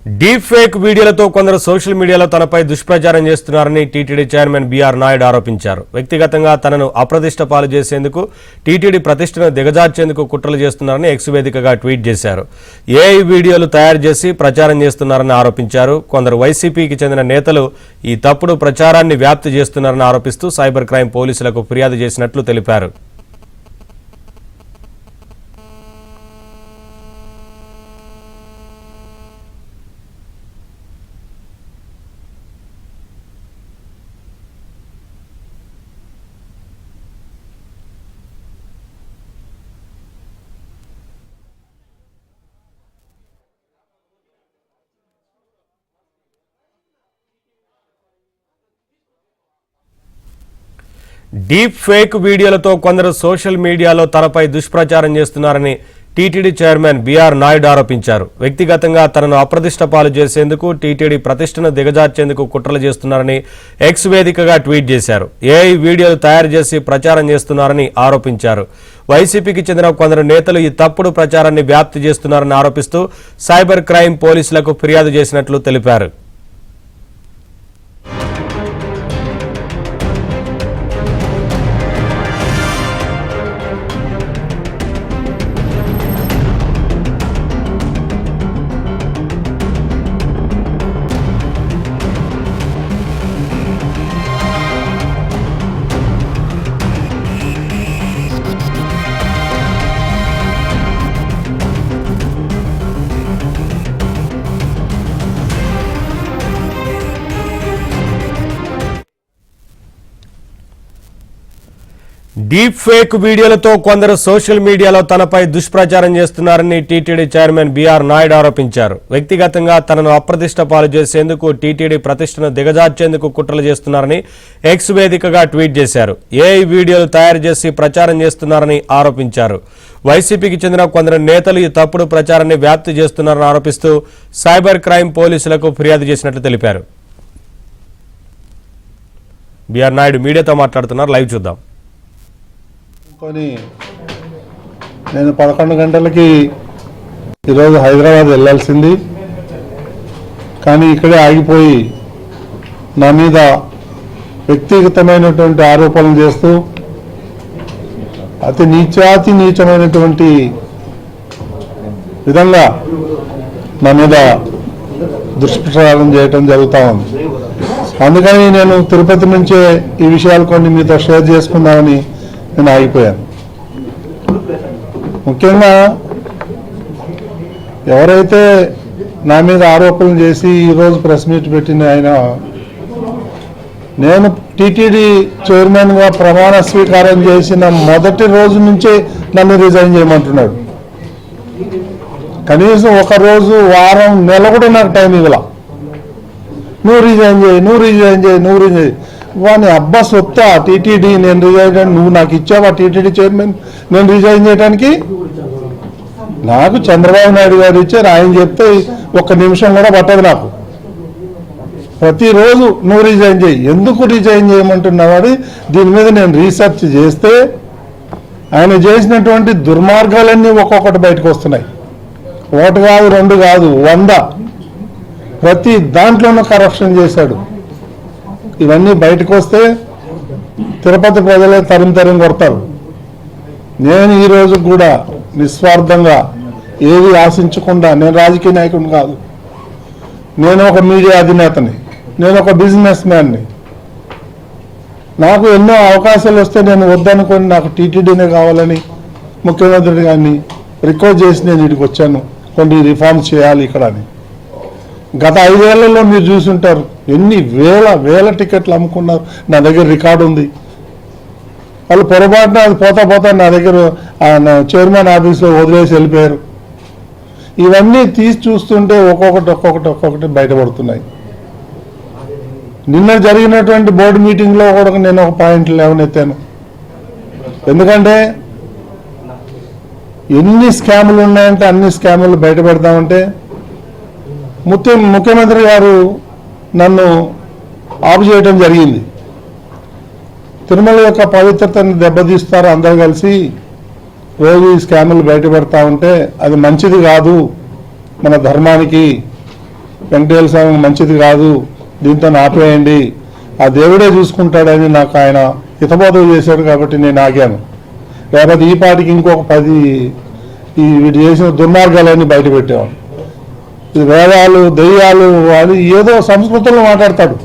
Deep fake వీడియోలతో కొందరు social మీడియాలో తనపై దుష్ప్రచారం చేస్తున్నారని టీటీడీ చైర్మన్ బీఆర్ నాయుడు ఆరోపించారు. వ్యక్తిగతంగా తనను అప్రతిష్ట పాలు చేసేందుకు టీటీడీ ప్రతిష్టను దిగజార్చేందుకు కుట్రలు చేస్తున్నారని ఎక్స్ వేదికగా ట్వీట్ చేశారు. ఏఐ వీడియోలు తయారు చేసి ప్రచారం చేస్తున్నారని ఆరోపించారు. కొందరు వైసీపీకి చెందిన నేతలు ఈ తప్పుడు ప్రచారాన్ని వ్యాప్తి చేస్తున్నారని ఆరోపిస్తూ సైబర్ క్రైమ్ పోలీసులకు ఫిర్యాదు చేసినట్లు తెలిపారు. డీప్ ఫేక్ వీడియోలతో కొందరు సోషల్ మీడియాలో తనపై దుష్ప్రచారం చేస్తున్నారని టీటీడీ చైర్మన్ బీఆర్ నాయుడు ఆరోపించారు. వ్యక్తిగతంగా తనను అప్రతిష్ట పాలు చేసేందుకు టీటీడీ ప్రతిష్టను దిగజార్చేందుకు కుట్రలు చేస్తున్నారని ఎక్స్ వేదికగా ట్వీట్ చేశారు. ఏఐ వీడియోలు తయారు చేసి ప్రచారం చేస్తున్నారని ఆరోపించారు. వైసీపీకి చెందిన కొందరు నేతలు ఈ తప్పుడు ప్రచారాన్ని వ్యాప్తి చేస్తున్నారని ఆరోపిస్తూ సైబర్ క్రైమ్ పోలీసులకు ఫిర్యాదు చేసినట్లు తెలిపారు. డీప్ ఫేక్ వీడియోలతో కొందరు సోషల్ మీడియాలో తనపై దుష్ప్రచారం చేస్తున్నారని టీటీడీ చైర్మన్ బీఆర్ నాయుడు ఆరోపించారు. వ్యక్తిగతంగా తనను అప్రతిష్ట పాలు చేసేందుకు టీటీడీ ప్రతిష్టను దిగజార్చేందుకు కుట్రలు చేస్తున్నారని ఎక్స్ వేదికగా ట్వీట్ చేశారు. ఏఐ వీడియోలు తయారు చేసి ప్రచారం చేస్తున్నారని ఆరోపించారు. వైసీపీకి చెందిన కొందరు నేతలు ఈ తప్పుడు ప్రచారాన్ని వ్యాప్తి చేస్తున్నారని ఆరోపిస్తూ సైబర్ క్రైమ్ పోలీసులకు ఫిర్యాదు చేసినట్లు తెలిపారు. బీఆర్ నాయుడు మీడియాతో మాట్లాడుతున్నారు. లైవ్ చూద్దాం. నేను 11 గంటలకి ఈరోజు హైదరాబాద్ వెళ్ళాల్సింది, కానీ ఇక్కడే ఆగిపోయి నా మీద వ్యక్తిగతమైనటువంటి ఆరోపణలు చేస్తూ అతి నీచమైనటువంటి విధంగా నా మీద దుష్ప్రచారం చేయటం జరుగుతూ ఉంది. అందుకని నేను తిరుపతి నుంచే ఈ విషయాలు కొన్ని మీతో షేర్ చేసుకుందామని నేను ఆగిపోయాను. ముఖ్యంగా ఎవరైతే నా మీద ఆరోపణలు చేసి ఈరోజు ప్రెస్ మీట్ పెట్టిన ఆయన, నేను టీటీడీ చైర్మన్గా ప్రమాణ స్వీకారం చేసిన మొదటి రోజు నుంచే నన్ను రిజైన్ చేయమంటున్నాడు. కనీసం ఒక రోజు, వారం, నెల కూడా నాకు టైం ఇవ్వాల. నువ్వు రిజైన్ చేయి. వాని అబ్బా సొత్తా టీటీడీ, నేను రిజైన్, నువ్వు నాకు ఇచ్చావా టీటీడీ చైర్మన్ నేను రిజైన్ చేయడానికి? నాకు చంద్రబాబు నాయుడు గారు ఇచ్చారు, ఆయన చెప్తే 1 నిమిషం కూడా పట్టదు నాకు. ప్రతిరోజు నువ్వు రిజైన్ చేయి. ఎందుకు రిజైన్ చేయమంటున్నావాడు? దీని మీద నేను రీసెర్చ్ చేస్తే ఆయన చేసినటువంటి దుర్మార్గాలన్నీ ఒక్కొక్కటి బయటకు వస్తున్నాయి. 1 కాదు, 2 కాదు, 100. ప్రతి దాంట్లోనూ కరప్షన్ చేశాడు. ఇవన్నీ బయటకు వస్తే తిరుపతి ప్రజలే తరిమి కొడతారు. నేను ఈరోజు కూడా నిస్వార్థంగా ఏది ఆశించకుండా, నేను రాజకీయ నాయకుడిని కాదు, నేను ఒక మీడియా అధినేతని, నేను ఒక బిజినెస్ మ్యాన్ని. నాకు ఎన్నో అవకాశాలు వస్తే నేను వద్దనుకొని నాకు టీటీడీనే కావాలని ముఖ్యమంత్రి గారిని రిక్వెస్ట్ చేసి నేను ఇక్కడికి వచ్చాను. కొన్ని రిఫార్మ్స్ చేయాలి ఇక్కడ అని. గత 5 ఏళ్లలో మీరు చూసుంటారు ఎన్ని వేల టికెట్లు అమ్ముకున్నారు. నా దగ్గర రికార్డు ఉంది. వాళ్ళు పొరపాటున అది పోతా నా దగ్గర చైర్మన్ ఆఫీస్లో వదిలేసి వెళ్ళిపోయారు. ఇవన్నీ తీసి చూస్తుంటే ఒక్కొక్కటి బయటపడుతున్నాయి. నిన్న జరిగినటువంటి బోర్డు మీటింగ్లో కూడా నేను ఒక పాయింట్ లేవనెత్తాను. ఎందుకంటే ఎన్ని స్కాములు ఉన్నాయంటే అన్ని స్కాములు బయటపెడతామంటే ముఖ్యమంత్రి గారు నన్ను ఆపు చేయడం జరిగింది. తిరుమల యొక్క పవిత్రతను దెబ్బతీస్తారు అందరూ కలిసి. రోజు ఈ స్కాములు బయటపెడతా ఉంటే అది మంచిది కాదు మన ధర్మానికి. వెంకటేశ్వర స్వామి మంచిది కాదు, దీంతో ఆపేయండి, ఆ దేవుడే చూసుకుంటాడని నాకు ఆయన హితబోధం చేశాడు కాబట్టి నేను ఆగాను. లేకపోతే ఈ పాటికి ఇంకొక 10 వీడు చేసిన దుర్మార్గాలన్నీ బయట పెట్టేవాడు. ఇది వేదాలు దెయ్యాలు అది ఏదో సంస్కృతంలో మాట్లాడతాడు.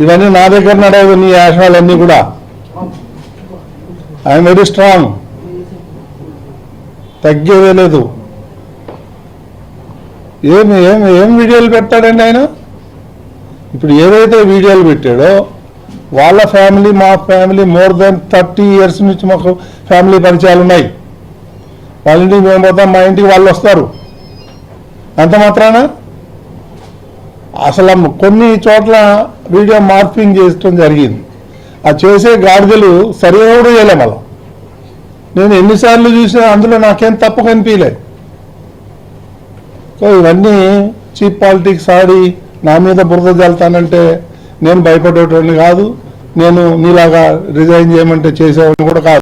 ఇవన్నీ నా దగ్గర నడవదు, నీ ఆశయాలన్నీ కూడా. ఐఎమ్ వెరీ స్ట్రాంగ్, తగ్గేదే లేదు. ఏమి ఏమి ఏం వీడియోలు పెడతాడండి ఆయన? ఇప్పుడు ఏదైతే వీడియోలు పెట్టాడో వాళ్ళ ఫ్యామిలీ మా ఫ్యామిలీ మోర్ దెన్ 30 years నుంచి మాకు ఫ్యామిలీ పరిచయాలు ఉన్నాయి. వాళ్ళ ఇంటికి మేము పోతాం, మా ఇంటికి వాళ్ళు వస్తారు. అంత మాత్రాన అసలు కొన్ని చోట్ల వీడియో మార్పింగ్ చేయడం జరిగింది. ఆ చేసే గాడిదలు సరిగా కూడా చేయలే. మళ్ళా నేను ఎన్నిసార్లు చూసినా అందులో నాకేం తప్పు కనిపించలేదు. సో ఇవన్నీ చీప్ పాలిటిక్స్ ఆడి నా మీద బురద జల్తానంటే నేను భయపడేటోడిని కాదు. నేను నీలాగా రిజైన్ చేయమంటే చేసేవాడిని కూడా కాదు.